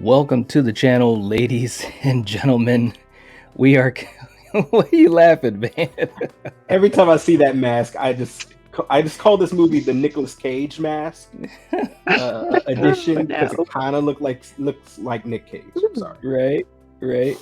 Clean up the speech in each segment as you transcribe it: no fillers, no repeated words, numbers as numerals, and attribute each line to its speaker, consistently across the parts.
Speaker 1: Welcome to the channel, ladies and gentlemen. We are. What are you laughing, man?
Speaker 2: Every time I see that mask, I just call this movie the Nicolas Cage mask edition because it kind of looks like Nick Cage. I'm sorry.
Speaker 1: Right.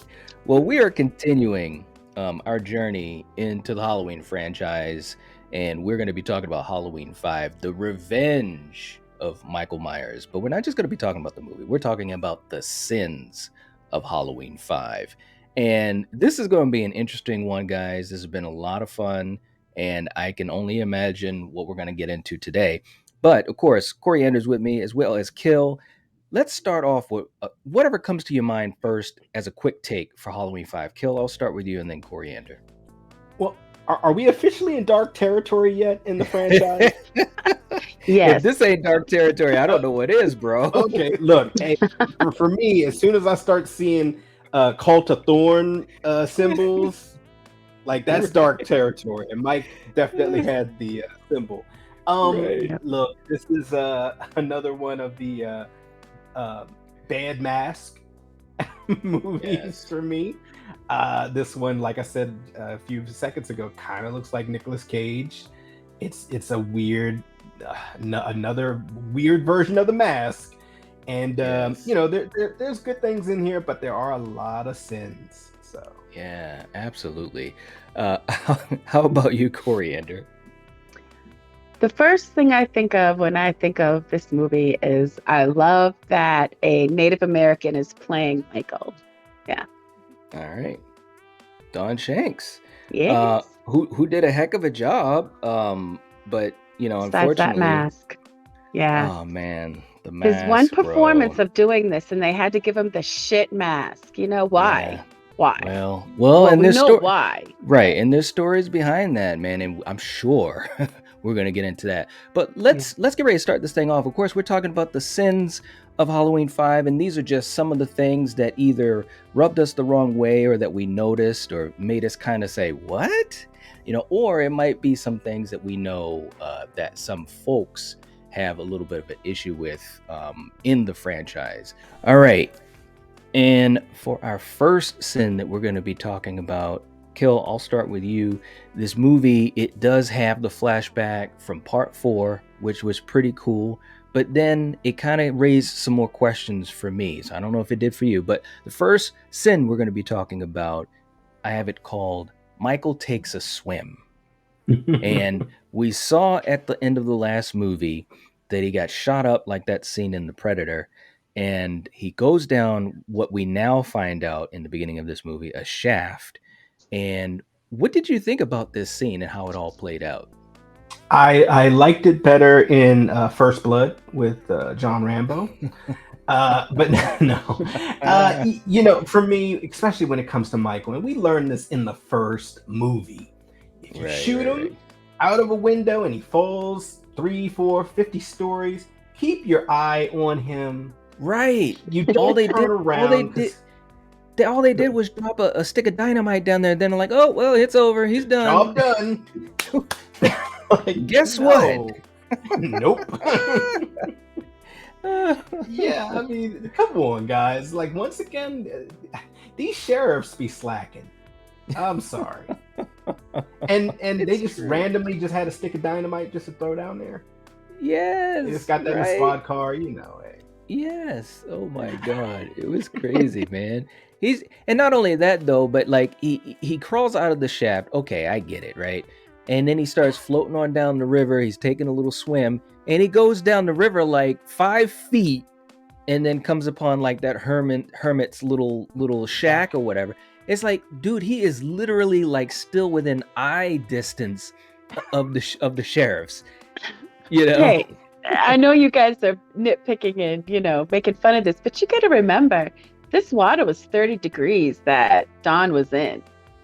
Speaker 1: Well, we are continuing our journey into the Halloween franchise, and we're going to be talking about Halloween 5, The Revenge of Michael Myers. But we're not just going to be talking about the movie. We're talking about the sins of Halloween 5. And this is going to be an interesting one, guys. This has been a lot of fun, and I can only imagine what we're going to get into today. But of course, Coriander's with me as well as Kill. Let's start off with whatever comes to your mind first as a quick take for Halloween 5. Kill, I'll start with you and then Coriander.
Speaker 2: Well, are we officially in dark territory yet in the franchise?
Speaker 3: Yes.
Speaker 1: If this ain't dark territory, I don't know what is, bro.
Speaker 2: Okay, look, hey, for me, as soon as I start seeing Cult of Thorn symbols, like that's dark territory. And Mike definitely had the symbol. Look, this is another one of the bad mask movies for me. This one, like I said a few seconds ago, kind of looks like Nicolas Cage. It's a weird, another weird version of the mask, and there's good things in here, but there are a lot of sins. So
Speaker 1: yeah, absolutely. How about you, Coriander?
Speaker 3: The first thing I think of when I think of this movie is I love that a Native American is playing Michael. Yeah.
Speaker 1: All right. Don Shanks.
Speaker 3: Yes.
Speaker 1: Who did a heck of a job. But
Speaker 3: Besides
Speaker 1: unfortunately,
Speaker 3: that mask. Yeah.
Speaker 1: Oh man, the mask.
Speaker 3: His one performance
Speaker 1: bro.
Speaker 3: of doing this, and they had to give him the shit mask. You know why?
Speaker 1: Yeah.
Speaker 3: Why?
Speaker 1: Well, and there's
Speaker 3: why.
Speaker 1: Right, and there's stories behind that, man, and I'm sure we're gonna get into that. But let's get ready to start this thing off. Of course, we're talking about the sins of Halloween 5, and these are just some of the things that either rubbed us the wrong way or that we noticed or made us kind of say, what? Or it might be some things that we know that some folks have a little bit of an issue with in the franchise. All right. And for our first sin that we're going to be talking about, Kill, I'll start with you. This movie, it does have the flashback from part 4, which was pretty cool. But then it kind of raised some more questions for me. So I don't know if it did for you. But the first sin we're going to be talking about, I have it called Michael Takes a Swim. And we saw at the end of the last movie that he got shot up like that scene in The Predator. And he goes down what we now find out in the beginning of this movie, a shaft. And what did you think about this scene and how it all played out?
Speaker 2: I liked it better in First Blood with John Rambo. But no, for me, especially when it comes to Michael, and we learned this in the first movie, if you shoot him out of a window and he falls 3, 4, 50 stories, keep your eye on him.
Speaker 1: Right.
Speaker 2: You don't turn around.
Speaker 1: All they did was drop a stick of dynamite down there. Then they're like, oh, well, it's over. He's done.
Speaker 2: Job done.
Speaker 1: Guess what?
Speaker 2: Nope. Yeah, I mean, come on, guys. Like, once again, these sheriffs be slacking. I'm sorry. And they just randomly just had a stick of dynamite just to throw down there.
Speaker 1: Yes.
Speaker 2: They just got that in the squad car, Hey.
Speaker 1: Yes. Oh my God. It was crazy, man. And not only that though, but like he crawls out of the shaft. Okay, I get it, right? And then he starts floating on down the river. He's taking a little swim, and he goes down the river like 5 feet, and then comes upon like that hermit's little shack or whatever. It's like, dude, he is literally like still within eye distance of the sheriffs.
Speaker 3: Hey, I know you guys are nitpicking and making fun of this, but you got to remember, this water was 30 degrees that Don was in.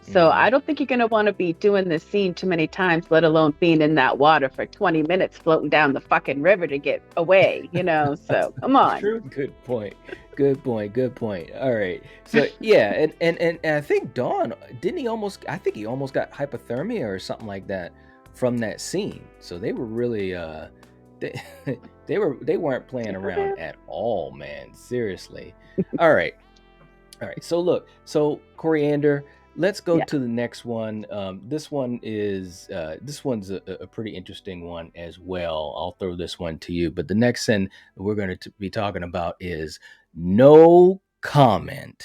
Speaker 3: So I don't think you're going to want to be doing this scene too many times, let alone being in that water for 20 minutes floating down the fucking river to get away, So come on.
Speaker 1: True. Good point. All right. So yeah, and I think Don, I think he almost got hypothermia or something like that from that scene. So they were really they, they weren't playing around at all, man. Seriously. All right. So Coriander, let's go to the next one. This one's a pretty interesting one as well. I'll throw this one to you. But the next sin we're going to be talking about is no comment.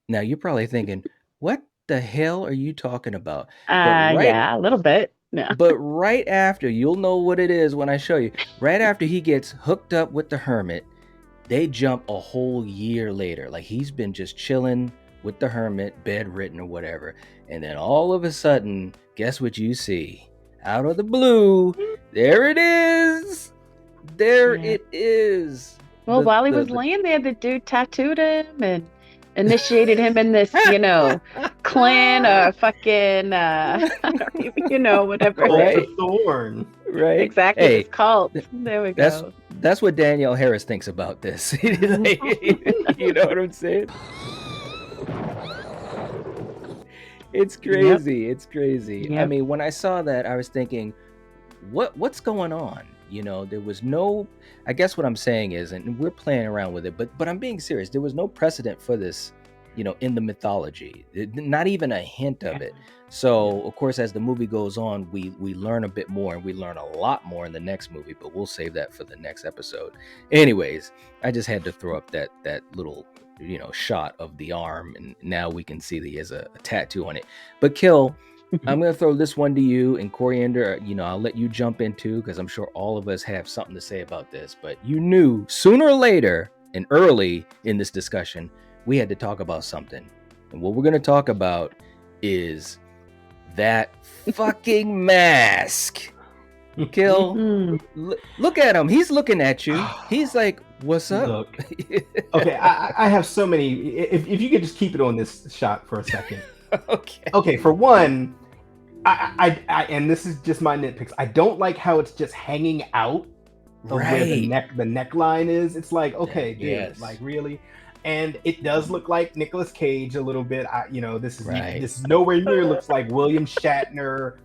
Speaker 1: Now you're probably thinking, what the hell are you talking about?
Speaker 3: Yeah, a little bit. No.
Speaker 1: But right after, you'll know what it is when I show you. Right after he gets hooked up with the hermit, they jump a whole year later. Like he's been just chilling with the hermit, bedridden or whatever. And then all of a sudden, guess what you see? Out of the blue, there it is. It is.
Speaker 3: Well, while he was laying there, the dude tattooed him and initiated him in this, clan or fucking, whatever.
Speaker 2: Right. Thorn.
Speaker 1: Right.
Speaker 3: Exactly. Hey, it's called. There we
Speaker 1: go. That's what Danielle Harris thinks about this. You know what I'm saying? It's crazy. Yep. It's crazy. Yep. I mean, when I saw that, I was thinking, what's going on? There was no, I guess what I'm saying is, and we're playing around with it, but I'm being serious. There was no precedent for this, in the mythology, not even a hint of it. So of course, as the movie goes on, we learn a bit more, and we learn a lot more in the next movie, but we'll save that for the next episode. Anyways, I just had to throw up that little, shot of the arm, and now we can see that he has a tattoo on it. But Kill, I'm going to throw this one to you, and Coriander, I'll let you jump into, because I'm sure all of us have something to say about this, but you knew sooner or later and early in this discussion, we had to talk about something. And what we're going to talk about is that fucking mask. Kill. Look at him. He's looking at you. He's like, what's up?
Speaker 2: Look. Okay, I have so many. If you could just keep it on this shot for a second. Okay, for one, I and this is just my nitpicks. I don't like how it's just hanging out of where the neckline is. It's like, okay, dude, like really? And it does look like Nicolas Cage a little bit. This is nowhere near looks like William Shatner,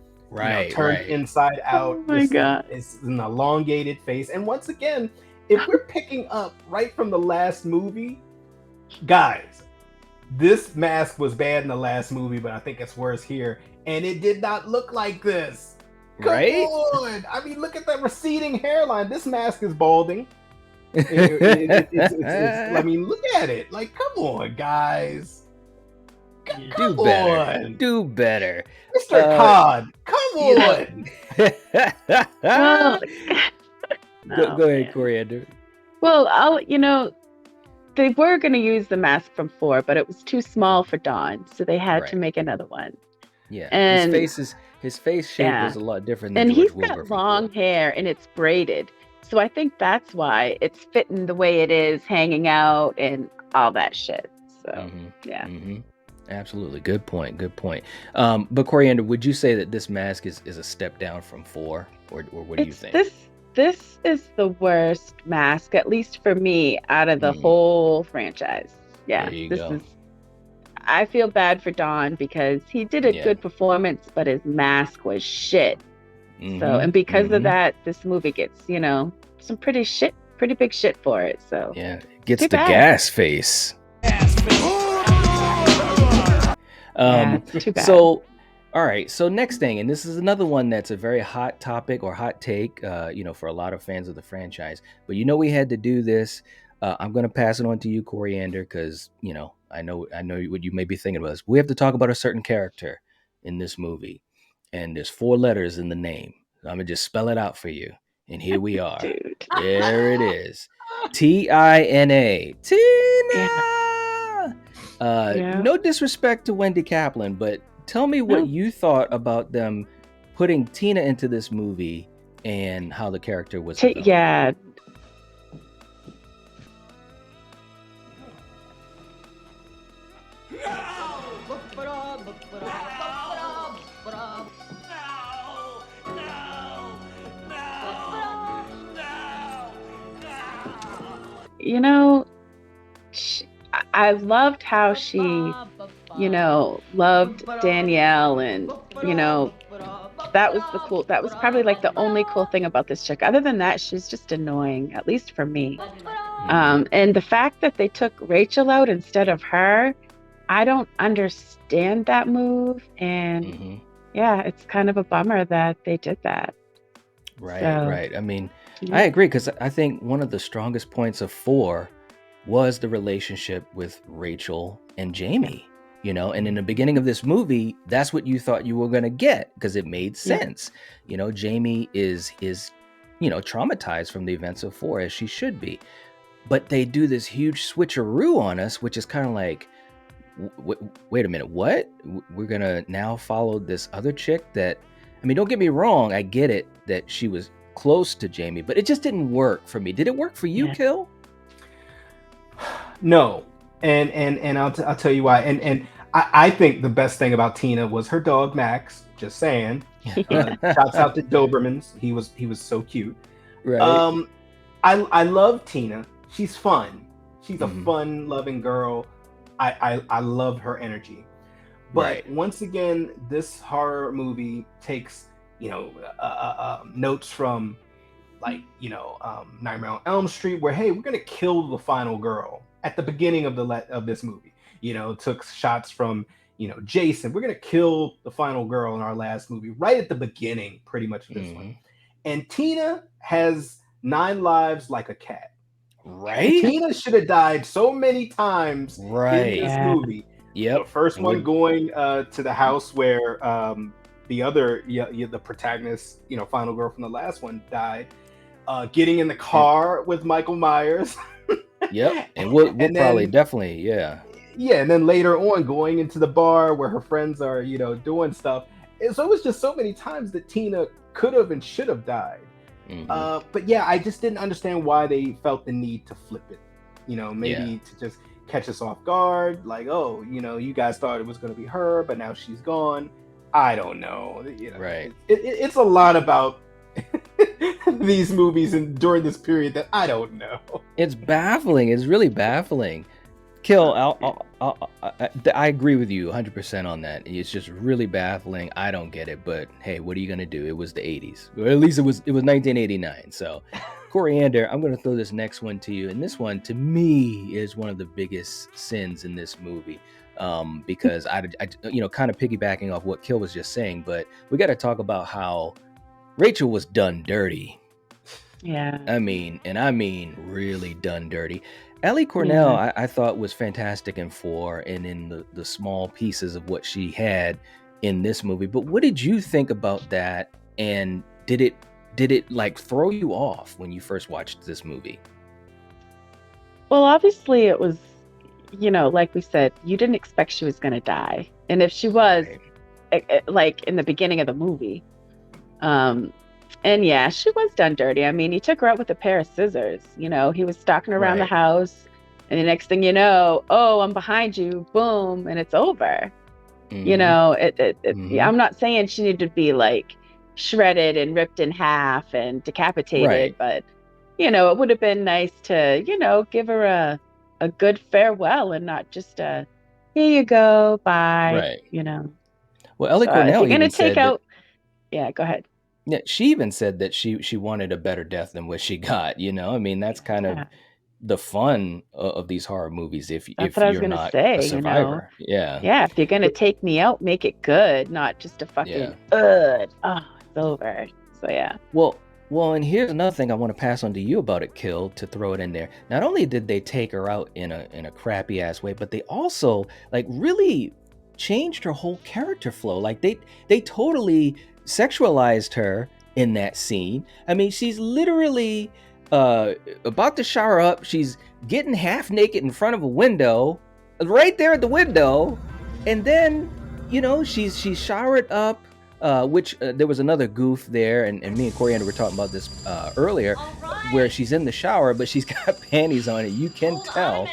Speaker 2: turned inside out.
Speaker 3: Oh my God.
Speaker 2: It's an elongated face. And once again, if we're picking up right from the last movie, guys, this mask was bad in the last movie, but I think it's worse here. And it did not look like this. Come on. I mean, look at that receding hairline. This mask is balding. I mean, look at it. Like, come on, guys.
Speaker 1: Come on. Do better.
Speaker 2: Mr. Cod, come on.
Speaker 1: Go ahead, Coriander.
Speaker 3: Well, they were going to use the mask from 4, but it was too small for Dawn, so they had to make another one.
Speaker 1: Yeah, and his face shape was a lot different than
Speaker 3: and
Speaker 1: George
Speaker 3: he's
Speaker 1: Wilbur
Speaker 3: got long hair and it's braided, so I think that's why it's fitting the way it is, hanging out and all that shit. So
Speaker 1: absolutely, good point. But Coriander, would you say that this mask is a step down from 4, or what do you think?
Speaker 3: This is the worst mask, at least for me, out of the whole franchise. Yeah, I feel bad for Don because he did a good performance, but his mask was shit. So, and because of that, this movie gets, some pretty big shit for it. So
Speaker 1: it gets the gas face.
Speaker 3: Too bad.
Speaker 1: So, all right. So next thing, and this is another one that's a very hot topic or hot take, for a lot of fans of the franchise. But we had to do this. I'm going to pass it on to you, Coriander, because I know what you may be thinking about this. We have to talk about a certain character in this movie, and there's 4 letters in the name. I'm gonna just spell it out for you, and here we are.
Speaker 3: Dude.
Speaker 1: There it is. Tina. Tina. No disrespect to Wendy Kaplan, but tell me what you thought about them putting Tina into this movie and how the character was developed.
Speaker 3: Yeah. I loved how she, loved Danielle and, that was the cool. That was probably like the only cool thing about this chick. Other than that, she's just annoying, at least for me. And the fact that they took Rachel out instead of her, I don't understand that move. And yeah, it's kind of a bummer that they did that.
Speaker 1: Right. I mean, I agree, because I think one of the strongest points of 4 was the relationship with Rachel and Jamie. You know, and in the beginning of this movie, that's what you thought you were going to get, because it made sense. You know, Jamie is traumatized from the events of 4, as she should be. But they do this huge switcheroo on us, which is kind of like, wait a minute, what? We're going to now follow this other chick that, I mean, don't get me wrong, I get it that she was close to Jamie, but it just didn't work for me. Did it work for you, Kill?
Speaker 2: No. And I'll tell you why. And I think the best thing about Tina was her dog Max. Just saying. Shouts out to Dobermans. He was so cute.
Speaker 1: Right.
Speaker 2: I love Tina. She's fun. She's a fun, loving girl. I love her energy. But once again, this horror movie takes notes from Nightmare on Elm Street, where hey, we're gonna kill the final girl at the beginning of this movie. Took shots from Jason. We're gonna kill the final girl in our last movie right at the beginning, pretty much this one. And Tina has 9 lives like a cat.
Speaker 1: Right.
Speaker 2: Tina should have died so many times in this movie.
Speaker 1: Yep.
Speaker 2: The first one going to the house where the other the protagonist, final girl from the last one died. Getting in the car with Michael Myers.
Speaker 1: Yep. And we'll probably definitely, yeah.
Speaker 2: And then later on going into the bar where her friends are, doing stuff. And so it was just so many times that Tina could have and should have died. But yeah, I just didn't understand why they felt the need to flip it. Maybe to just catch us off guard. Like, oh, you guys thought it was going to be her, but now she's gone. I don't know.
Speaker 1: Right.
Speaker 2: It's a lot about these movies and during this period that I don't know. It's
Speaker 1: baffling. It's really baffling. Kill. I agree with you 100% on that. It's just really baffling. I don't get it, but hey, what are you gonna do? It was the 80s, or at least it was 1989. So, Coriander, I'm gonna throw this next one to you, and this one to me is one of the biggest sins in this movie. Because I kind of piggybacking off what Kill was just saying, but we got to talk about how Rachel was done dirty.
Speaker 3: Yeah.
Speaker 1: I mean really done dirty. Ellie Cornell, I thought was fantastic in 4 and in the small pieces of what she had in this movie. But what did you think about that? And did it like throw you off when you first watched this movie?
Speaker 3: Well, obviously it was, like we said, you didn't expect she was going to die. And if she was, like in the beginning of the movie, and yeah, she was done dirty. I mean, he took her out with a pair of scissors. He was stalking her around the house. And the next thing you know, oh, I'm behind you, boom, and it's over. I'm not saying she needed to be like shredded and ripped in half and decapitated, but, it would have been nice to, give her a good farewell and not just here you go, bye,
Speaker 1: Well, Ellie Cornell,
Speaker 3: if you're gonna take out, go ahead.
Speaker 1: Yeah, she even said that she wanted a better death than what she got. I mean, that's kind of the fun of these horror movies. If you're not a survivor,
Speaker 3: if you're gonna take me out, make it good, not just a fucking it's over. So yeah.
Speaker 1: Well, and here's another thing I want to pass on to you about it, Kill, to throw it in there. Not only did they take her out in a crappy ass way, but they also like really changed her whole character flow. Like they totally sexualized her in that scene. I mean, she's literally about to shower up. She's getting half naked in front of a window, right there at the window, and then she's showered up. Which there was another goof there, and me and Coriander were talking about this earlier, where she's in the shower, but she's got panties on it. You can tell.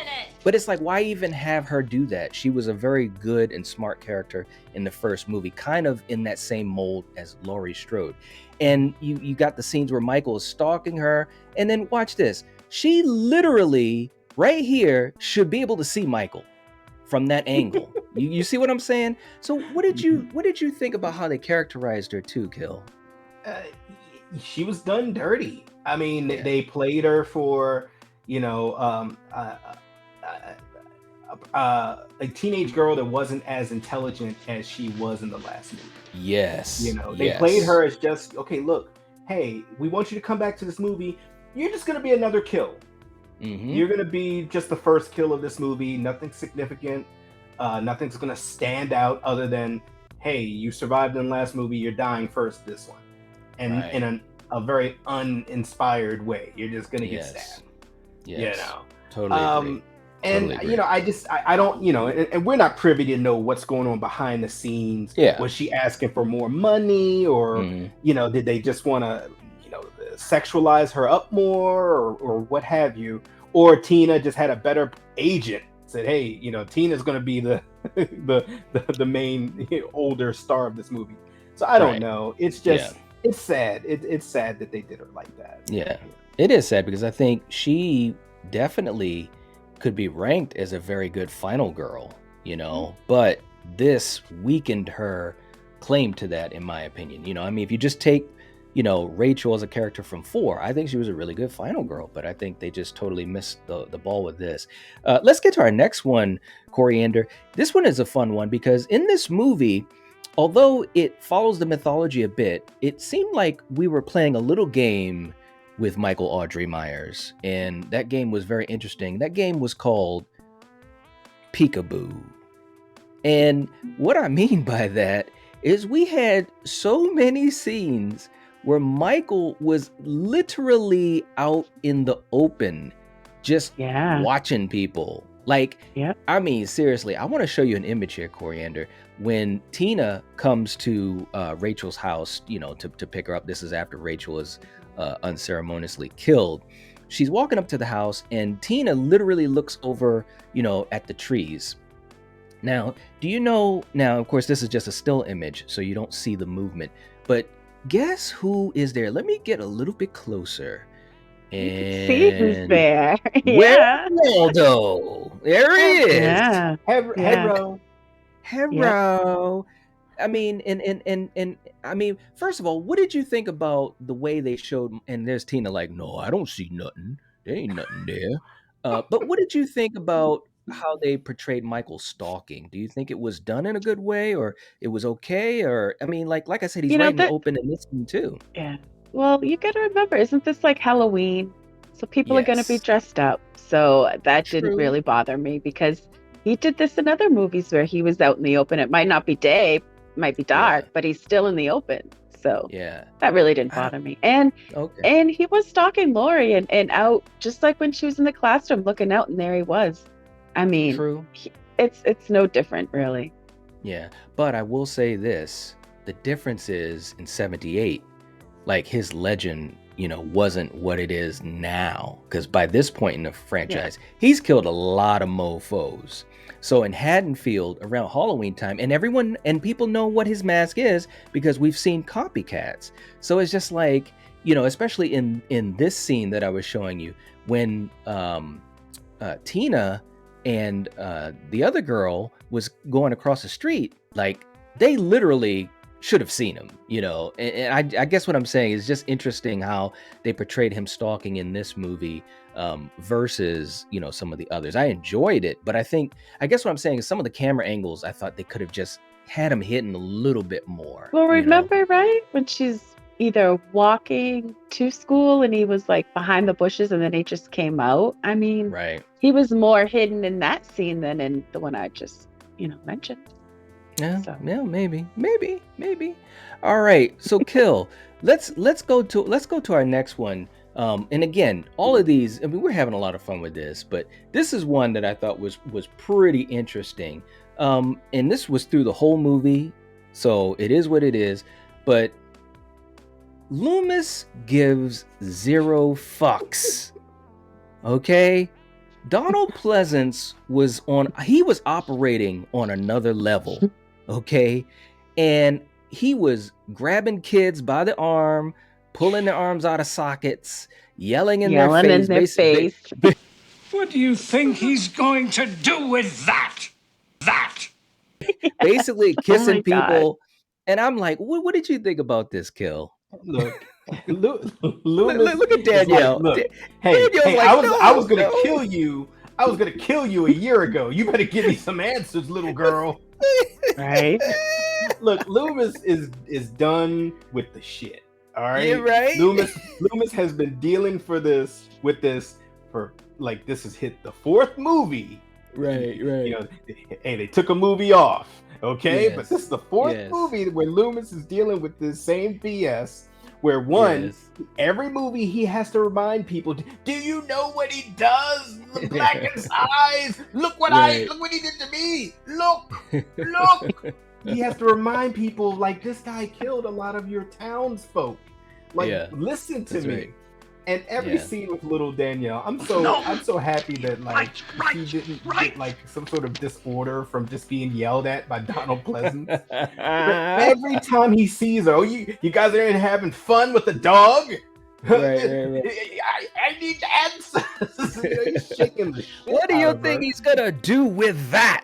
Speaker 1: But it's like, why even have her do that? She was a very good and smart character in the first movie, kind of in that same mold as Laurie Strode. And you got the scenes where Michael is stalking her, and then watch this. She literally, right here, should be able to see Michael. from that angle. You see what I'm saying? So what did you think about how they characterized her too, Kill?
Speaker 2: She was done dirty. I mean,
Speaker 1: Yeah.
Speaker 2: they played her for, a teenage girl that wasn't as intelligent as she was in the last movie.
Speaker 1: Yes.
Speaker 2: They played her as just, okay, look, hey, we want you to come back to this movie. You're just going to be another kill.
Speaker 1: Mm-hmm.
Speaker 2: You're going to be just the first kill of this movie. Nothing significant. Nothing's going to stand out other than, hey, you survived in the last movie. You're dying first this one. And in a very uninspired way. You're just going to get stabbed.
Speaker 1: Yes. Totally agree.
Speaker 2: And I don't, and we're not privy to know what's going on behind the scenes.
Speaker 1: Yeah.
Speaker 2: Was she asking for more money, or did they just want to, sexualize her up more, or what have you? Or Tina just had a better agent, said, hey, Tina's going to be the main older star of this movie. So I don't know. It's just it's sad. It's sad that they did her like that.
Speaker 1: Yeah, it is sad because I think she definitely could be ranked as a very good final girl, but this weakened her claim to that, in my opinion. I mean, if you just take, Rachel as a character from 4, I think she was a really good final girl, but I think they just totally missed the ball with this. Let's get to our next one, Coriander. This one is a fun one because in this movie, although it follows the mythology a bit, it seemed like we were playing a little game with Michael Audrey Myers, and that game was very interesting. That game was called Peekaboo. And what I mean by that is we had so many scenes where Michael was literally out in the open, just watching people. Like, I mean, seriously, I want to show you an image here, Coriander. When Tina comes to Rachel's house, to pick her up, this is after Rachel is unceremoniously killed. She's walking up to the house, and Tina literally looks over, at the trees. Now, do you know? Now, of course, this is just a still image, so you don't see the movement. But guess who is there? Let me get a little bit closer. And
Speaker 3: see who's there.
Speaker 1: Where's Waldo? There he is.
Speaker 3: Yeah.
Speaker 2: Hello.
Speaker 1: I mean, and I mean, first of all, what did you think about the way they showed? And there's Tina, like, no, I don't see nothing. There ain't nothing there. But what did you think about how they portrayed Michael stalking? Do you think it was done in a good way, or it was okay? Or I mean, like I said, he's right in the open in this scene too.
Speaker 3: Yeah. Well, you got to remember, isn't this like Halloween? So people are going to be dressed up. So that didn't really bother me because he did this in other movies where he was out in the open. It might not be day, might be dark, but he's still in the open. So that really didn't bother me. And he was stalking Lori and out, just like when she was in the classroom looking out, and there he was. I mean, it's no different, really.
Speaker 1: Yeah, but I will say this: the difference is in '78, like his legend, wasn't what it is now. Because by this point in the franchise, he's killed a lot of mofos. So in Haddonfield around Halloween time, and people know what his mask is because we've seen copycats. So it's just like, especially in this scene that I was showing you, when Tina and the other girl was going across the street, like they literally should have seen him, and I guess what I'm saying is just interesting how they portrayed him stalking in this movie versus, some of the others. I enjoyed it, but I guess what I'm saying is some of the camera angles, I thought they could have just had him hitting a little bit more.
Speaker 3: Well, remember, right? When she's either walking to school and he was like behind the bushes and then he just came out. I mean, he was more hidden in that scene than in the one I just, mentioned.
Speaker 1: Yeah, maybe. All right, so Kill. let's go to our next one. And again, all of these, I mean, we're having a lot of fun with this, but this is one that I thought was pretty interesting. And this was through the whole movie, so it is what it is. But Loomis gives 0 fucks. Okay? Donald Pleasance was operating on another level. Okay? And he was grabbing kids by the arm, pulling their arms out of sockets, yelling in their face.
Speaker 4: What do you think he's going to do with that?
Speaker 1: basically
Speaker 3: Oh
Speaker 1: kissing
Speaker 3: my God.
Speaker 1: people. And I'm like, what did you think about this, Kill?
Speaker 2: Look,
Speaker 1: Look,
Speaker 2: Loomis
Speaker 1: look at
Speaker 2: is like,
Speaker 1: Danielle.
Speaker 2: look, hey,
Speaker 1: Danielle's like,
Speaker 2: I was gonna
Speaker 1: no.
Speaker 2: kill you. I was gonna kill you a year ago. You better give me some answers, little girl.
Speaker 3: Right?
Speaker 2: Look, Loomis is done with the shit. All right,
Speaker 1: Yeah, right.
Speaker 2: Loomis has been dealing with this for like this has hit the fourth movie.
Speaker 1: Right.
Speaker 2: You know, hey, they took a movie off. Okay, but
Speaker 1: Yes.
Speaker 2: this is the fourth
Speaker 1: Yes.
Speaker 2: movie where Loomis is dealing with this same BS. Where every movie he has to remind people, do you know what he does? The blackest eyes. Look what he did to me. Look. He has to remind people like this guy killed a lot of your townsfolk. Like listen to me.
Speaker 1: Right.
Speaker 2: And every scene with little Danielle, I'm so happy that like she didn't get like some sort of disorder from just being yelled at by Donald Pleasance. Every time he sees her, oh, you guys are having fun with the dog?
Speaker 1: Right.
Speaker 2: I need answers. He's shaking the shit
Speaker 1: What do you
Speaker 2: out of
Speaker 1: think
Speaker 2: her.
Speaker 1: he's gonna do with that?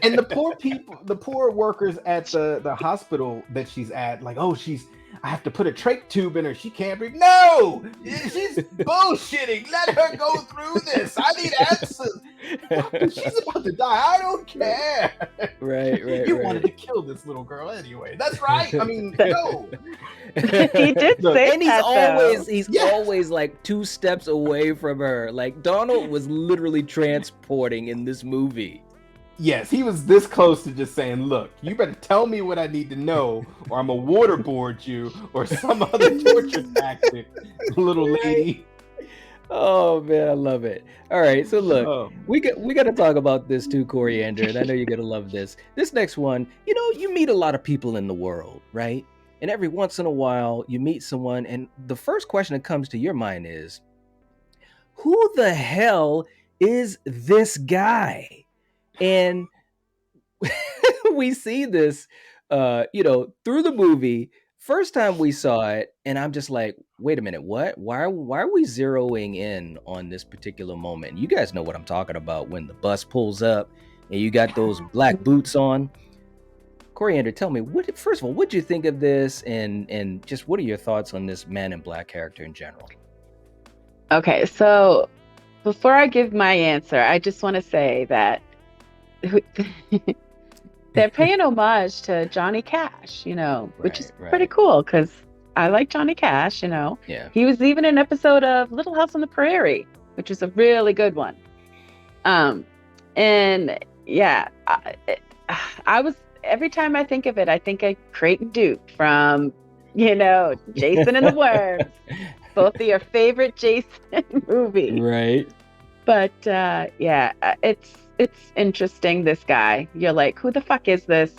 Speaker 2: And the poor people, the poor workers at the hospital that she's at, like, oh, I have to put a trach tube in her. She can't breathe. No, she's bullshitting. Let her go through this. I need answers. Doctor, she's about to die. I don't care.
Speaker 1: Right.
Speaker 2: You wanted to kill this little girl anyway. That's right. I mean, no.
Speaker 3: He did say
Speaker 1: And he's
Speaker 3: that,
Speaker 1: always like 2 steps away from her. Like Donald was literally transporting in this movie.
Speaker 2: Yes, he was this close to just saying, look, you better tell me what I need to know, or I'm going to waterboard you, or some other torture tactic, little lady.
Speaker 1: Oh, man, I love it. All right, so look, we got to talk about this too, Coriander, and I know you're going to love this. This next one, you meet a lot of people in the world, right? And every once in a while, you meet someone, and the first question that comes to your mind is, who the hell is this guy? And we see this, through the movie. First time we saw it, and I'm just like, wait a minute, what? Why are we zeroing in on this particular moment? You guys know what I'm talking about when the bus pulls up and you got those black boots on. Coriander, tell me, first of all, what do you think of this, and just what are your thoughts on this Man in Black character in general?
Speaker 3: Okay, so before I give my answer, I just want to say that they're paying homage to Johnny Cash, which is pretty cool because I like Johnny Cash,
Speaker 1: Yeah.
Speaker 3: He was even in an episode of Little House on the Prairie, which is a really good one. And yeah, I was, every time I think of it, I think of Creighton Duke from, Jason and the Worms, both of your favorite Jason movies.
Speaker 1: Right.
Speaker 3: But it's interesting, this guy. You're like, who the fuck is this?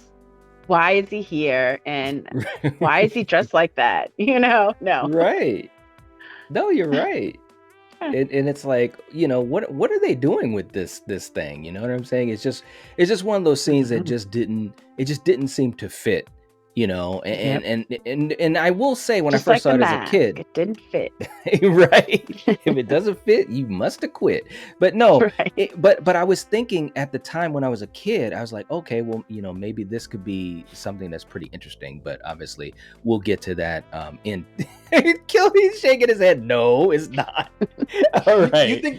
Speaker 3: Why is he here? And why is he dressed like that? No.
Speaker 1: Right. No, you're right. And it's like, what are they doing with this thing? You know what I'm saying? It's just one of those scenes that just didn't seem to fit. And I will say, when
Speaker 3: Just
Speaker 1: I first
Speaker 3: like
Speaker 1: saw it
Speaker 3: the
Speaker 1: as a
Speaker 3: mask,
Speaker 1: kid,
Speaker 3: it didn't fit.
Speaker 1: right? If it doesn't fit, you must have quit. But no,
Speaker 3: Right.
Speaker 1: but I was thinking at the time when I was a kid, I was like, okay, well, maybe this could be something that's pretty interesting. But obviously, we'll get to that. In Kilby's shaking his head. No, it's not. All right.
Speaker 2: You think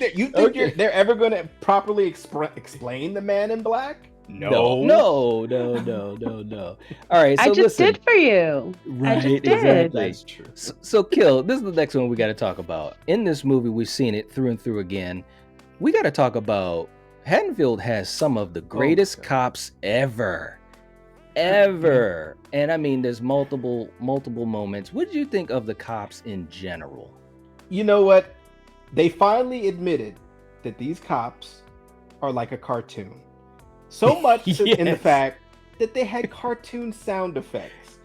Speaker 2: they're ever going to properly explain the Man in Black? No.
Speaker 1: All right, so
Speaker 3: I just
Speaker 1: listen.
Speaker 3: did for you.
Speaker 1: Right,
Speaker 3: I just did.
Speaker 1: exactly.
Speaker 2: That's true.
Speaker 1: So, Kill, this is the next one we got to talk about. In this movie, we've seen it through and through again. We got to talk about Haddonfield has some of the greatest cops ever. And I mean, there's multiple moments. What did you think of the cops in general?
Speaker 2: You know what? They finally admitted that these cops are like a cartoon. So much in the fact that they had cartoon sound effects.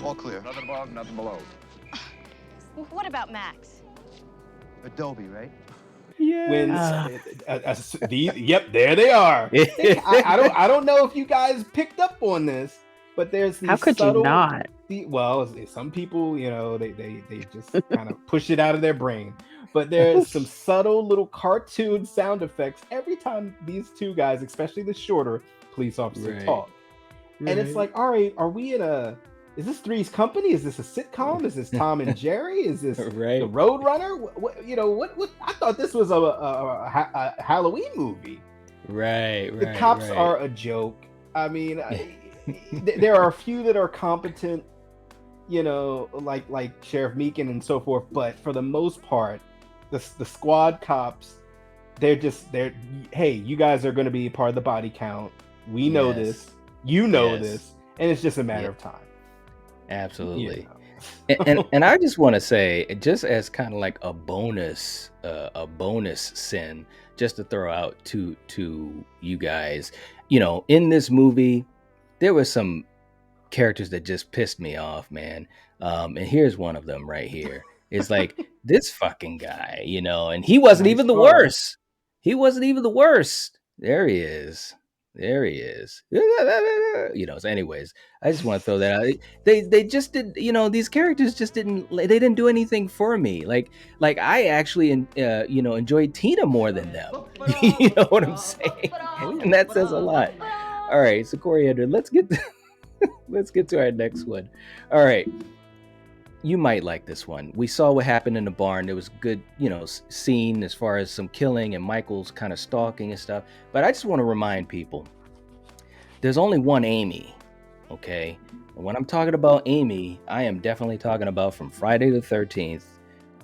Speaker 4: All clear. Nothing above, nothing below.
Speaker 5: What about Max?
Speaker 4: Adobe, right?
Speaker 1: Yeah.
Speaker 2: When yep, there they are. I don't know if you guys picked up on this, but there's these
Speaker 3: How could
Speaker 2: subtle,
Speaker 3: you not?
Speaker 2: Well, some people, they just kind of push it out of their brain. but there's some subtle little cartoon sound effects every time these two guys, especially the shorter police officer, talk. And it's like, all right, are we in is this Three's Company? Is this a sitcom? Is this Tom and Jerry? Is this the Roadrunner? What? I thought this was a Halloween movie.
Speaker 1: Right.
Speaker 2: The cops are a joke. I mean, there are a few that are competent, like Sheriff Meekin and so forth. But for the most part, the squad cops, they're hey, you guys are going to be part of the body count. We know this. You know this, and it's just a matter of time.
Speaker 1: Absolutely. And I just want to say, just as kind of like a bonus sin, just to throw out to you guys, in this movie, there were some characters that just pissed me off, man. And here's one of them right here. It's like this fucking guy, and he wasn't even the worst. He wasn't even the worst. There he is. So anyways, I just want to throw that out. They just did, these characters just didn't do anything for me. Like I actually, enjoyed Tina more than them. You know what I'm saying? And that says a lot. All right, so Coriander, let's get to our next one. All right. You might like this one. We saw what happened in the barn. There was good, scene as far as some killing and Michael's kind of stalking and stuff. But I just want to remind people, there's only one Amy, okay? And when I'm talking about Amy, I am definitely talking about from Friday the 13th,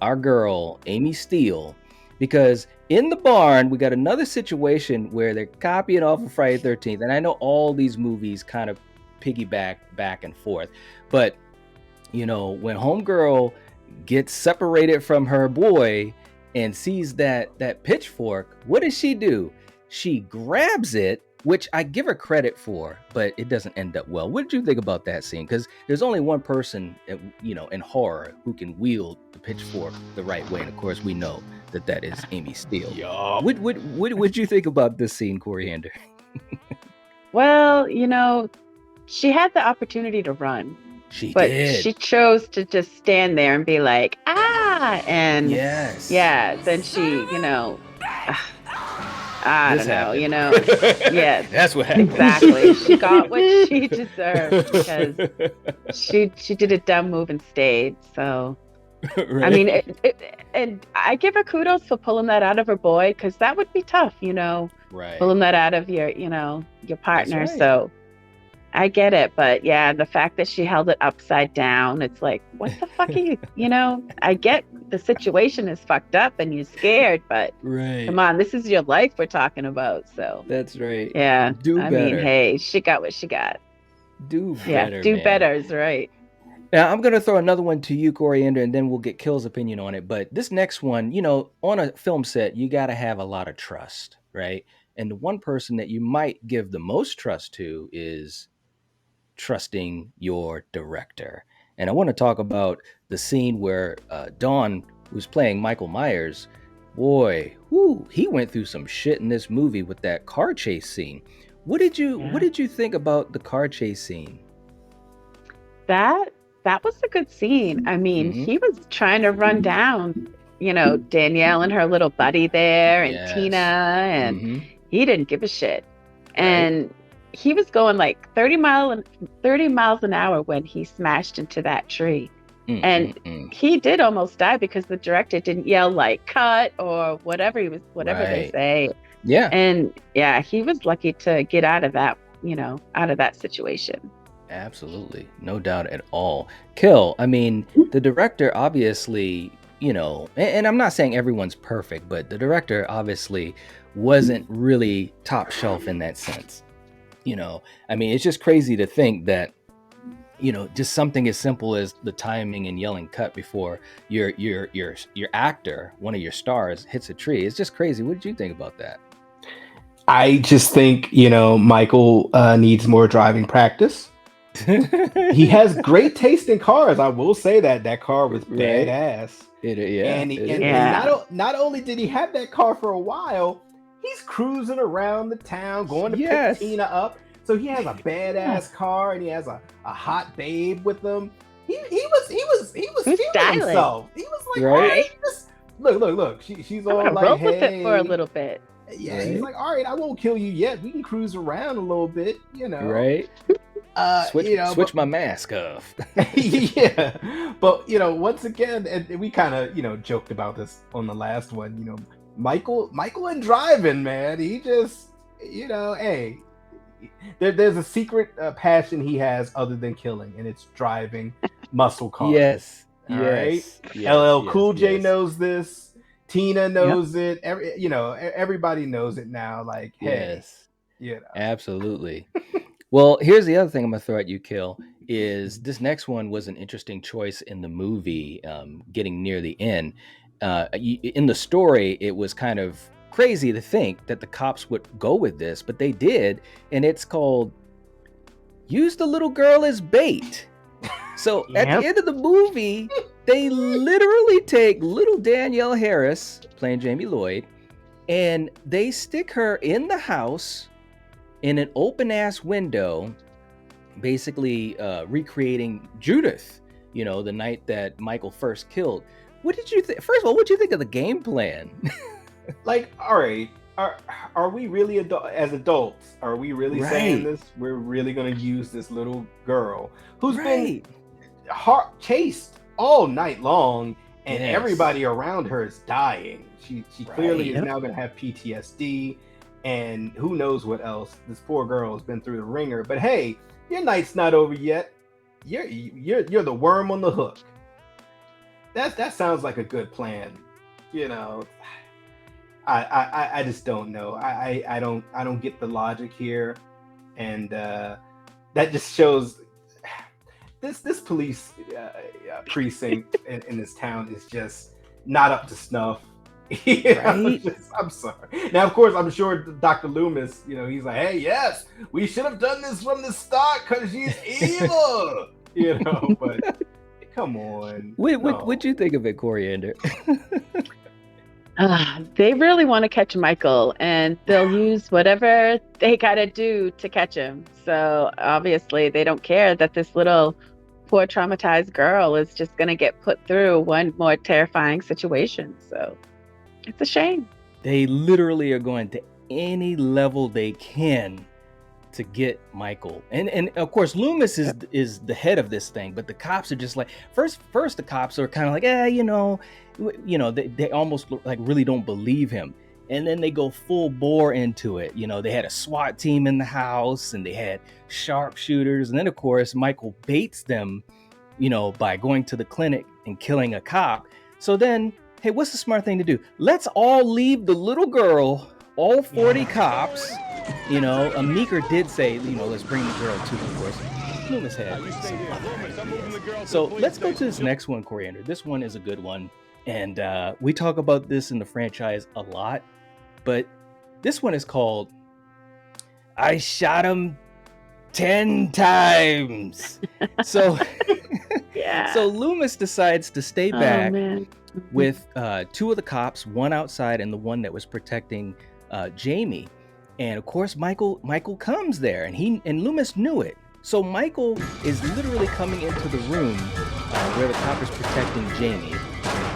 Speaker 1: our girl, Amy Steele. Because in the barn, we got another situation where they're copying off of Friday the 13th. And I know all these movies kind of piggyback back and forth. But when homegirl gets separated from her boy and sees that pitchfork, what does she do? She grabs it, which I give her credit for, but it doesn't end up well. What did you think about that scene? Because there's only one person, in horror who can wield the pitchfork the right way, and of course we know that is Amy Steele. What would you think about this scene, Coriander?
Speaker 3: Well, she had the opportunity to run. She chose to just stand there and be like, and
Speaker 1: yes.
Speaker 3: Yeah, then she, I don't know, yeah,
Speaker 1: that's what happened.
Speaker 3: Exactly. She got what she deserved because she did a dumb move and stayed. So, right. I mean, and I give her kudos for pulling that out of her boy, because that would be tough,
Speaker 1: right.
Speaker 3: Pulling that out of your partner. Right. So I get it, but yeah, the fact that she held it upside down, it's like, what the fuck are you, I get the situation is fucked up and you're scared, but
Speaker 1: right.
Speaker 3: Come on, this is your life we're talking about, so.
Speaker 1: That's right.
Speaker 3: Yeah,
Speaker 1: Do better.
Speaker 3: I mean, hey, she got what she got.
Speaker 1: Do better,
Speaker 3: do
Speaker 1: man.
Speaker 3: better is right.
Speaker 1: Now, I'm going to throw another one to you, Coriander, and then we'll get Kill's opinion on it, but this next one, on a film set, you got to have a lot of trust, right? And the one person that you might give the most trust to is trusting your director. And I want to talk about the scene where Dawn was playing Michael Myers. Boy, he went through some shit in this movie with that car chase scene. What did you think about the car chase scene? That was a good scene. I mean, he was trying to run down, Danielle and her little buddy there, and Tina, and he didn't give a shit. Right. And he was going like 30 miles an hour when he smashed into that tree. And he did almost die because the director didn't yell like cut or whatever they say. Yeah. And yeah, he was lucky to get out of that, out of that situation. Absolutely. No doubt at all. Kill, I mean, the director obviously, and I'm not saying everyone's perfect, but the director obviously wasn't really top shelf in that sense. I mean, it's just crazy to think that, just something as simple as the timing and yelling cut before your actor, one of your stars, hits a tree. It's just crazy. What did you think about that?
Speaker 2: I just think, Michael needs more driving practice. He has great taste in cars. I will say that car was badass. Not only did he have that car for a while, he's cruising around the town, going to pick Tina up. So he has a badass car, and he has a hot babe with him. He was feeling himself. He was like, right? look. She's
Speaker 3: I'm
Speaker 2: all
Speaker 3: gonna
Speaker 2: like,
Speaker 3: roll with it for a
Speaker 2: hey.
Speaker 3: little bit.
Speaker 2: Yeah,
Speaker 1: Right.
Speaker 2: he's like, all right, I won't kill you yet. We can cruise around a little bit,
Speaker 1: Right? Switch
Speaker 2: But
Speaker 1: my mask off.
Speaker 2: yeah, but once again, and we kind of joked about this on the last one. Michael and driving, man. He just hey, there's a secret passion he has other than killing, and it's driving muscle cars.
Speaker 1: Yes.
Speaker 2: All right.
Speaker 1: Yes.
Speaker 2: LL
Speaker 1: yes,
Speaker 2: Cool J
Speaker 1: yes.
Speaker 2: knows this. Tina knows it. Everybody knows it now. Like, hey,
Speaker 1: Yes. Absolutely. Well, here's the other thing I'm gonna throw at you, Kill. Is this next one was an interesting choice in the movie, getting near the end. In the story, it was kind of crazy to think that the cops would go with this, but they did, and it's called "Use the Little Girl as Bait." So at the end of the movie, they literally take little Danielle Harris, playing Jamie Lloyd, and they stick her in the house in an open ass window, basically recreating Judith, the night that Michael first killed. What did you think? First of all, what did you think of the game plan?
Speaker 2: Like, all right, are we really as adults? Are we really saying this? We're really going to use this little girl who's been chased all night long, and everybody around her is dying. She clearly is now going to have PTSD, and who knows what else. This poor girl has been through the ringer. But hey, your night's not over yet. You're the worm on the hook. That sounds like a good plan. I just don't know. I don't get the logic here, and that just shows this police precinct in this town is just not up to snuff. I'm sorry. Now, of course, I'm sure Dr. Loomis, he's like, hey, yes, we should have done this from the start because she's evil. But come on.
Speaker 1: What'd you think of it, Coriander?
Speaker 3: They really want to catch Michael, and they'll use whatever they gotta do to catch him. So obviously they don't care that this little poor traumatized girl is just gonna get put through one more terrifying situation. So it's a shame.
Speaker 1: They literally are going to any level they can to get Michael, and of course Loomis is the head of this thing, but the cops are just like first the cops are kind of like they almost like really don't believe him, and then they go full bore into it. They had a SWAT team in the house, and they had sharpshooters, and then of course Michael baits them by going to the clinic and killing a cop. So then, hey, what's the smart thing to do? Let's all leave the little girl, all 40 cops. Meeker did say, let's bring the girl too, of course. Loomis had some other ideas. So let's go to this next one, Coriander. This one is a good one. And we talk about this in the franchise a lot. But this one is called I Shot Him 10 Times. So, so Loomis decides to stay back with two of the cops, one outside and the one that was protecting Jamie. And of course, Michael comes there, and Loomis knew it. So Michael is literally coming into the room where the cop is protecting Jamie,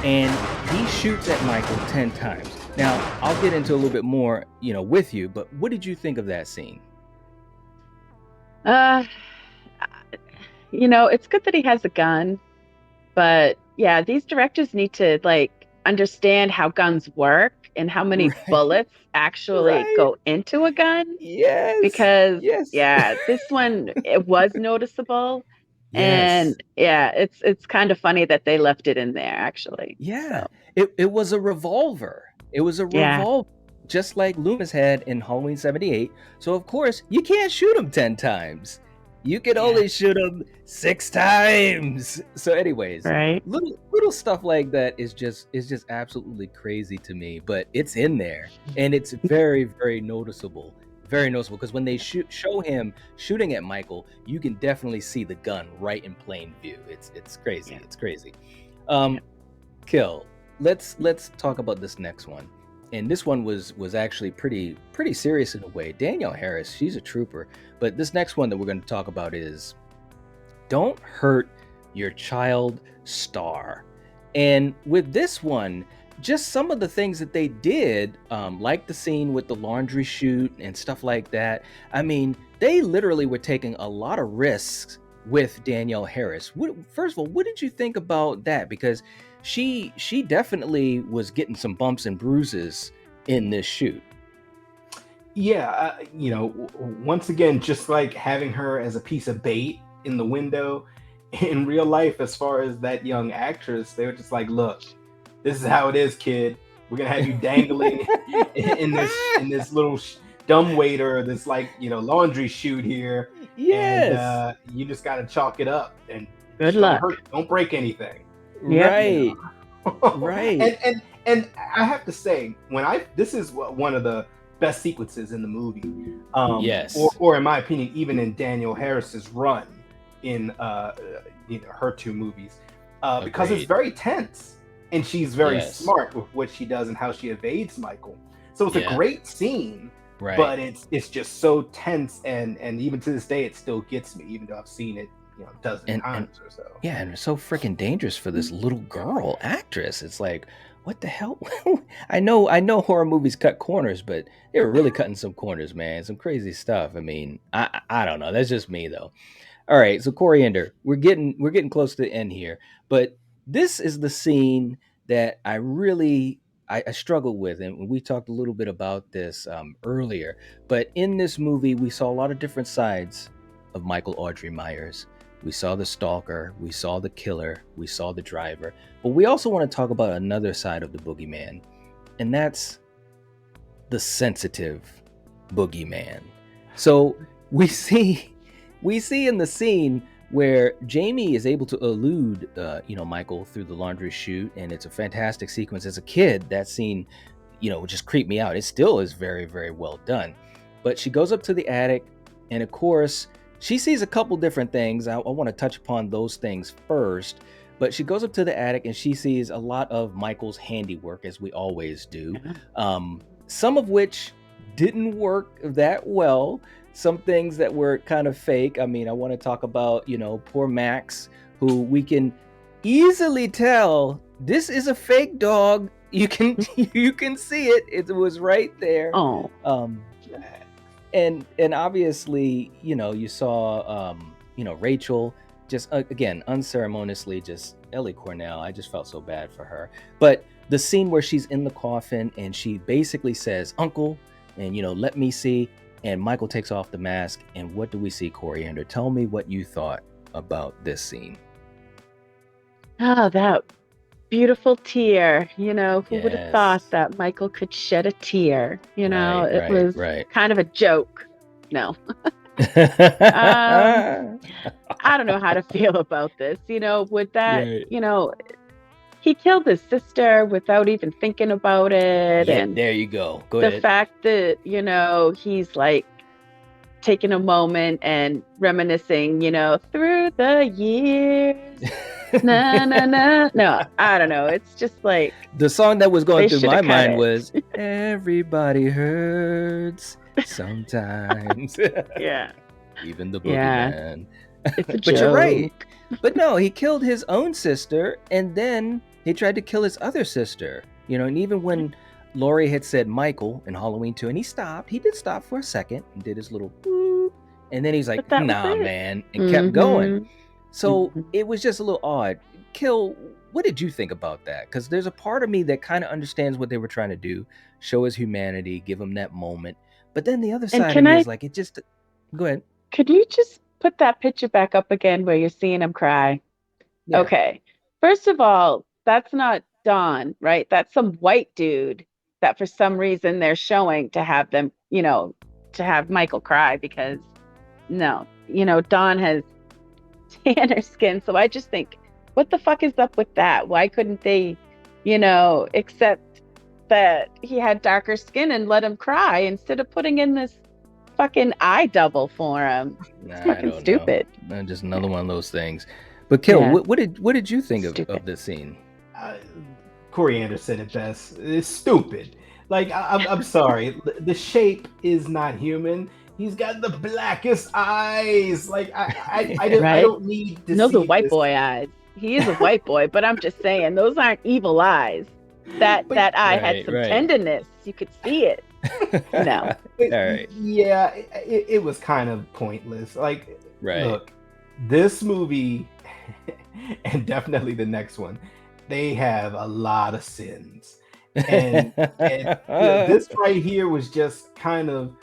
Speaker 1: and he shoots at Michael 10 times. Now, I'll get into a little bit more, with you, but what did you think of that scene?
Speaker 3: It's good that he has a gun, but yeah, these directors need to understand how guns work and how many bullets actually go into a gun.
Speaker 1: Yes.
Speaker 3: Because this one, it was noticeable. And it's kind of funny that they left it in there actually.
Speaker 1: Yeah. So. It was a revolver. It was a revolver, just like Loomis had in Halloween 78. So of course you can't shoot him 10 times. You can only shoot him 6 times. So anyways, little stuff like that is just absolutely crazy to me, but it's in there, and it's very, very noticeable. Very noticeable, because when they show him shooting at Michael, you can definitely see the gun right in plain view. It's crazy. Yeah. It's crazy. Kill. Let's talk about this next one. And this one was actually pretty serious in a way. Danielle Harris, she's a trooper. But this next one that we're going to talk about is don't hurt your child star. And with this one, just some of the things that they did, like the scene with the laundry chute and stuff like that. I mean, they literally were taking a lot of risks with Danielle Harris. First of all, what did you think about that? Because she definitely was getting some bumps and bruises in this shoot.
Speaker 2: Yeah, once again, just like having her as a piece of bait in the window in real life, as far as that young actress, they were just like, look, this is how it is, kid. We're gonna have you dangling in this little dumbwaiter, this laundry chute here.
Speaker 1: Yes.
Speaker 2: And you just gotta chalk it up and
Speaker 3: Good luck.
Speaker 2: don't break anything.
Speaker 1: Right. Right.
Speaker 2: And I have to say, this is one of the best sequences in the movie.
Speaker 1: Yes.
Speaker 2: Or in my opinion, even in Danielle Harris's run in her two movies, because it's very tense. And she's very smart with what she does and how she evades Michael. So it's a great scene, but it's just so tense, and even to this day it still gets me, even though I've seen it a dozen times or so.
Speaker 1: Yeah, and it's so freaking dangerous for this little girl actress. It's like, what the hell? I know horror movies cut corners, but they were really cutting some corners, man. Some crazy stuff. I mean, I don't know. That's just me though. All right, so Coriander, we're getting close to the end here, but this is the scene that I really I struggle with, and we talked a little bit about this earlier. But in this movie, we saw a lot of different sides of Michael Audrey Myers. We saw the stalker, we saw the killer, we saw the driver, but we also want to talk about another side of the boogeyman, and that's the sensitive boogeyman. So we see in the scene where Jamie is able to elude, Michael through the laundry chute, and it's a fantastic sequence. As a kid, that scene, just creeped me out. It still is very, very well done. But she goes up to the attic, and of course, she sees a couple different things. I want to touch upon those things first. But she goes up to the attic, and she sees a lot of Michael's handiwork, as we always do. Some of which didn't work that well. Some things that were kind of fake. I mean, I want to talk about, poor Max, who we can easily tell this is a fake dog. You can see it. It was right there.
Speaker 3: Oh.
Speaker 1: And obviously, you saw, Rachel just again unceremoniously just Ellie Cornell. I just felt so bad for her. But the scene where she's in the coffin and she basically says, "Uncle," and let me see. And Michael takes off the mask, and what do we see, Coriander? Tell me what you thought about this scene.
Speaker 3: Oh, that beautiful tear. Who would have thought that Michael could shed a tear? It was kind of a joke. No. I don't know how to feel about this. With that, he killed his sister without even thinking about it.
Speaker 1: Yeah,
Speaker 3: and
Speaker 1: there you go. Go
Speaker 3: the
Speaker 1: ahead.
Speaker 3: fact that, he's like taking a moment and reminiscing, through the years. na na na. No, I don't know. It's just like
Speaker 1: the song that was going through my mind
Speaker 3: it.
Speaker 1: was "Everybody Hurts Sometimes."
Speaker 3: Yeah.
Speaker 1: Even the boogeyman.
Speaker 3: It's a
Speaker 1: But
Speaker 3: joke.
Speaker 1: you're right. But no, he killed his own sister, and then he tried to kill his other sister. And even when Laurie had said Michael in Halloween 2, and he stopped. He did stop for a second and did his little boop, and then he's like, "Nah, man," and kept going. So it was just a little odd. Kill, what did you think about that? Because there's a part of me that kind of understands what they were trying to do, show his humanity, give him that moment. But then the other side of me is like, it just... Go ahead.
Speaker 3: Could you just put that picture back up again where you're seeing him cry? Yeah. Okay. First of all, that's not Don, right? That's some white dude that for some reason they're showing to have them, to have Michael cry, because no, Don has tanner skin. So I just think, what the fuck is up with that? Why couldn't they, accept that he had darker skin and let him cry instead of putting in this fucking eye double for him? It's fucking stupid.
Speaker 1: Just another one of those things. But Kill, what did you think of this scene?
Speaker 2: Coriander said it best. It's stupid. Like, I'm sorry. The shape is not human. He's got the blackest eyes. Like, I don't need to
Speaker 3: those
Speaker 2: see
Speaker 3: are white
Speaker 2: this.
Speaker 3: boy eyes. He is a white boy, but I'm just saying, those aren't evil eyes. that eye had
Speaker 1: Right,
Speaker 3: some
Speaker 1: right.
Speaker 3: tenderness. You could see it. No.
Speaker 2: But
Speaker 1: All right.
Speaker 2: yeah, it was kind of pointless. Like,
Speaker 1: Right.
Speaker 2: look, this movie and definitely the next one, they have a lot of sins. And this right here was just kind of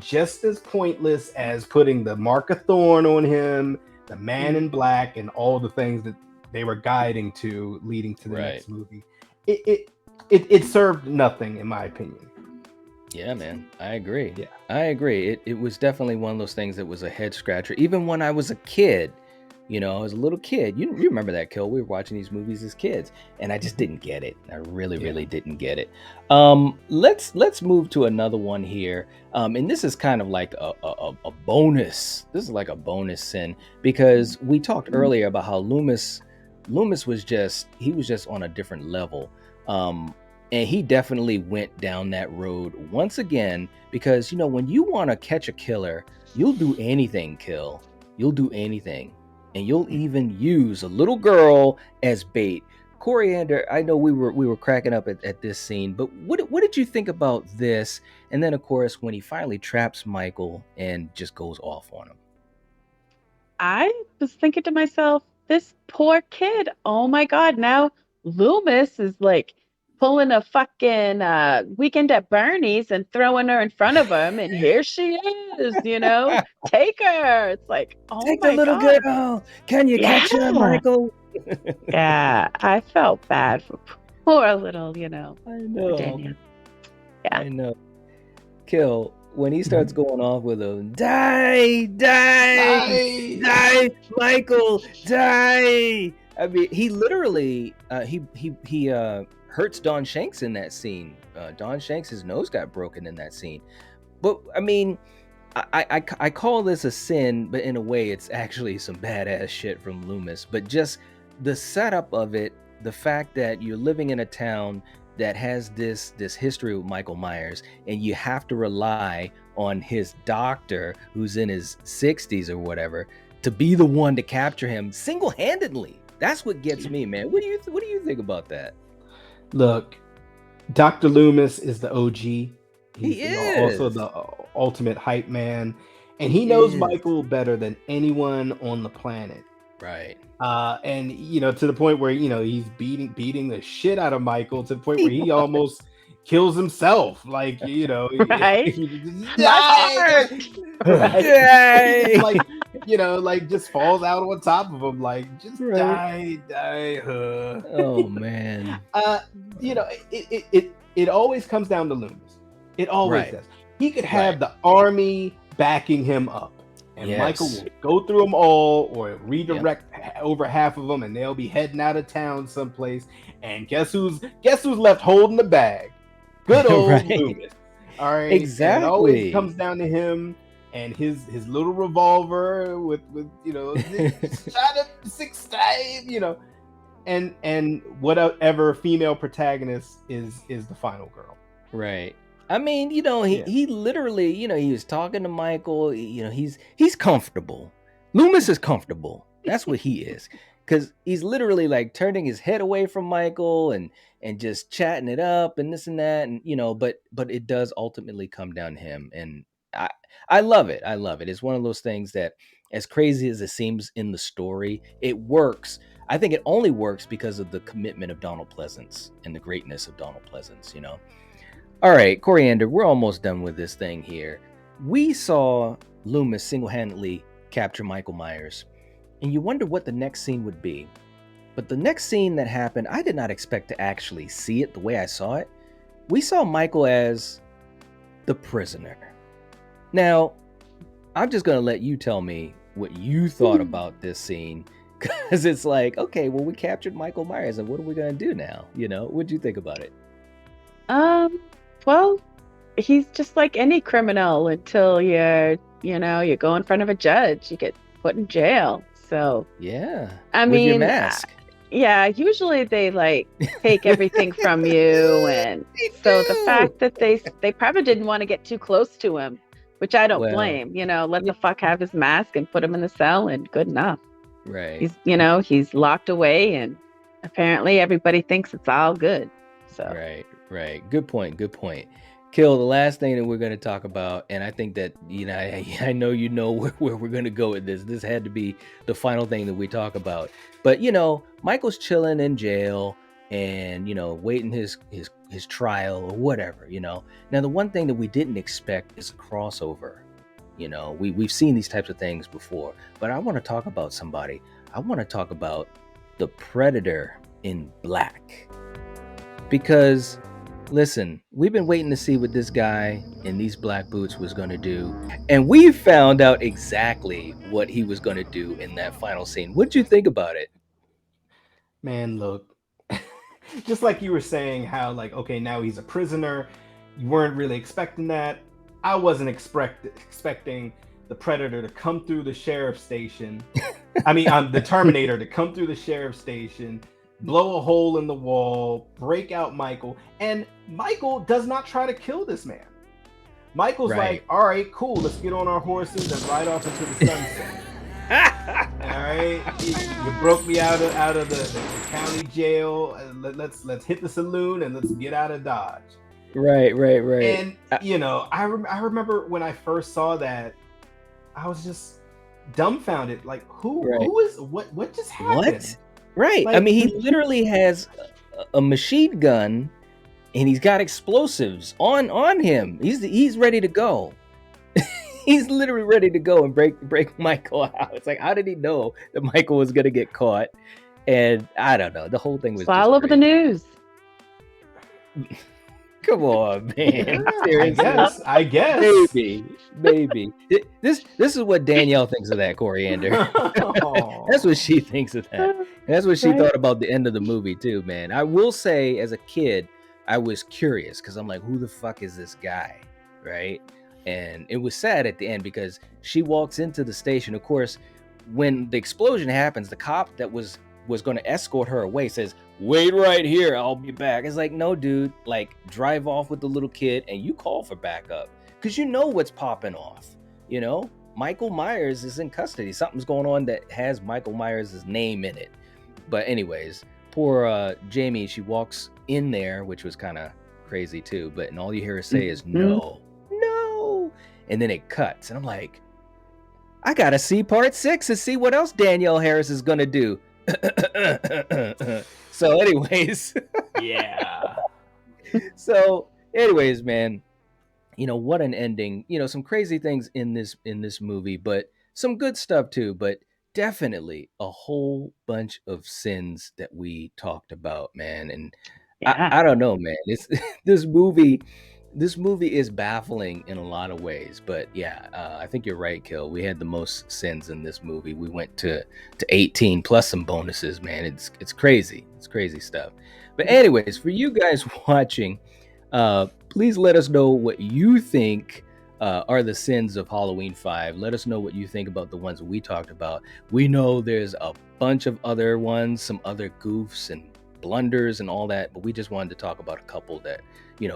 Speaker 2: just as pointless as putting the mark of Thorn on him, the man in black, and all the things that they were guiding to leading to the next movie. It served nothing, in my opinion.
Speaker 1: Yeah, man, I agree.
Speaker 2: Yeah.
Speaker 1: I agree. It was definitely one of those things that was a head scratcher. Even when I was a kid, I was a little kid. You remember that, Kill? We were watching these movies as kids, and I just didn't get it. I really didn't get it. Let's move to another one here. And this is kind of like a bonus. This is like a bonus sin because we talked earlier about how Loomis was just on a different level. And he definitely went down that road once again because, when you want to catch a killer, you'll do anything, Kill. You'll do anything. And you'll even use a little girl as bait. Coriander, I know we were cracking up at this scene, but what did you think about this? And then, of course, when he finally traps Michael and just goes off on him.
Speaker 3: I was thinking to myself, this poor kid. Oh my God. Now Loomis is like pulling a fucking Weekend at Bernie's and throwing her in front of him. And here she is, take her. It's like, oh
Speaker 1: Take
Speaker 3: my
Speaker 1: the little
Speaker 3: God.
Speaker 1: girl. Can you catch her, Michael?
Speaker 3: Yeah, I felt bad for poor little,
Speaker 1: I know.
Speaker 3: Danielle. Yeah.
Speaker 1: I know. Kill, when he starts going off with him, die, Michael, die. I mean, he literally, he hurts Don Shanks in that scene. Don Shanks, his nose got broken in that scene. But I mean, I call this a sin, but in a way, it's actually some badass shit from Loomis. But just the setup of it, the fact that you're living in a town that has this history with Michael Myers, and you have to rely on his doctor, who's in his 60s or whatever, to be the one to capture him single-handedly. That's what gets me, man. What do you think about that?
Speaker 2: Look, Dr. Loomis is the OG.
Speaker 1: He is
Speaker 2: also the ultimate hype man, and he knows Michael better than anyone on the planet.
Speaker 1: Right.
Speaker 2: And to the point where he's beating the shit out of Michael to the point where he almost kills himself. Like
Speaker 3: Right?
Speaker 2: Right. Like just falls out on top of him. Like just die.
Speaker 1: Oh man.
Speaker 2: It always comes down to Loomis. It always does. He could have the army backing him up. And Michael will go through them all or redirect over half of them, and they'll be heading out of town someplace. And guess who's left holding the bag? Good old Loomis. All right.
Speaker 1: Exactly.
Speaker 2: And it always comes down to him and his little revolver with shot at 6'5", and whatever female protagonist is the final girl.
Speaker 1: Right. I mean, he literally, he was talking to Michael, he's comfortable. Loomis is comfortable. That's what he is. Because he's literally like turning his head away from Michael and just chatting it up and this and that. And, but it does ultimately come down to him. And I love it. I love it. It's one of those things that, as crazy as it seems in the story, it works. I think it only works because of the commitment of Donald Pleasance and the greatness of Donald Pleasance, All right, Coriander, we're almost done with this thing here. We saw Loomis single-handedly capture Michael Myers, and you wonder what the next scene would be. But the next scene that happened, I did not expect to actually see it the way I saw it. We saw Michael as the prisoner. Now, I'm just going to let you tell me what you thought about this scene, because it's like, okay, well, we captured Michael Myers, and what are we going to do now? What'd you think about it?
Speaker 3: Well, he's just like any criminal until you go in front of a judge, you get put in jail. So
Speaker 1: yeah,
Speaker 3: I
Speaker 1: with
Speaker 3: mean,
Speaker 1: your mask.
Speaker 3: Yeah, usually they like take everything from you, and so the fact that they probably didn't want to get too close to him, which I don't blame. Let the fuck have his mask and put him in the cell, and good enough.
Speaker 1: Right.
Speaker 3: He's locked away, and apparently everybody thinks it's all good. So
Speaker 1: Right. Good point. Kill, the last thing that we're going to talk about, and I think that, I know you know where we're going to go with this. This had to be the final thing that we talk about. But, Michael's chilling in jail and, waiting his trial or whatever, Now, the one thing that we didn't expect is a crossover. We've seen these types of things before, but I want to talk about somebody. I want to talk about the Predator in Black. Because, listen, we've been waiting to see what this guy in these black boots was going to do. And we found out exactly what he was going to do in that final scene. What'd you think about it?
Speaker 2: Man, look, just like you were saying how, like, okay, now he's a prisoner. You weren't really expecting that. I wasn't expecting the Predator to come through the sheriff's station. The Terminator to come through the sheriff's station, blow a hole in the wall, break out Michael. And Michael does not try to kill this man. Michael's like, all right, cool, let's get on our horses and ride off into the sunset. All right, you broke me out of the county jail. Let's hit the saloon and let's get out of Dodge.
Speaker 1: Right.
Speaker 2: And I remember when I first saw that, I was just dumbfounded. Like, who is what just happened?
Speaker 1: What? Right.
Speaker 2: Like,
Speaker 1: he literally has a machine gun and he's got explosives on him. He's ready to go. He's literally ready to go and break Michael out. It's like, how did he know that Michael was gonna get caught? And I don't know. The whole thing was
Speaker 3: it's all over the news.
Speaker 1: Come on, man.
Speaker 2: I guess.
Speaker 1: Maybe. This is what Danielle thinks of that, Coriander. That's what she thinks of that. And that's what she thought about the end of the movie too, man. I will say, as a kid, I was curious because I'm like, who the fuck is this guy? Right? And it was sad at the end because she walks into the station. Of course, when the explosion happens, the cop that was going to escort her away says, wait right here, I'll be back. It's like, no, dude, like, drive off with the little kid and you call for backup because you know what's popping off. Michael Myers is in custody. Something's going on that has Michael Myers' name in it. But anyways, poor Jamie, she walks in there, which was kind of crazy too, and all you hear her say is no. And then it cuts and I'm like, I gotta see part 6 and see what else Danielle Harris is gonna do. So anyways,
Speaker 2: yeah.
Speaker 1: So anyways, man, what an ending. Some crazy things in this movie, but some good stuff too. But definitely a whole bunch of sins that we talked about, man. And I don't know, man. It's this movie is baffling in a lot of ways, but I think you're right, Kill. We had the most sins in this movie. We went to 18 plus some bonuses, man. It's crazy. It's crazy stuff. But anyways, for you guys watching, please let us know what you think are the sins of Halloween 5. Let us know what you think about the ones we talked about. We know there's a bunch of other ones, some other goofs and blunders and all that, but we just wanted to talk about a couple that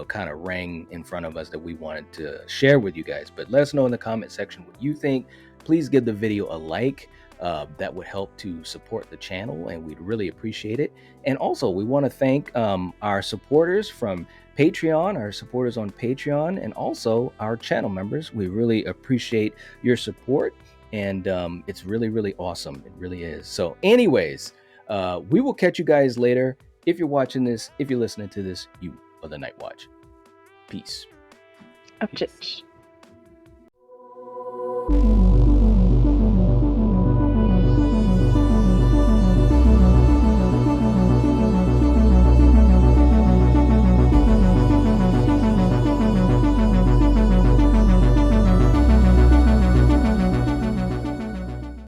Speaker 1: kind of rang in front of us that we wanted to share with you guys. But let us know in the comment section what you think. Please give the video a like. That would help to support the channel and we'd really appreciate it. And also we want to thank our supporters from Patreon, our supporters on Patreon, and also our channel members. We really appreciate your support and it's really, really awesome. It really is. So anyways, we will catch you guys later. If you're watching this, if you're listening to this, you are the Night Watch. Peace.
Speaker 3: Peace.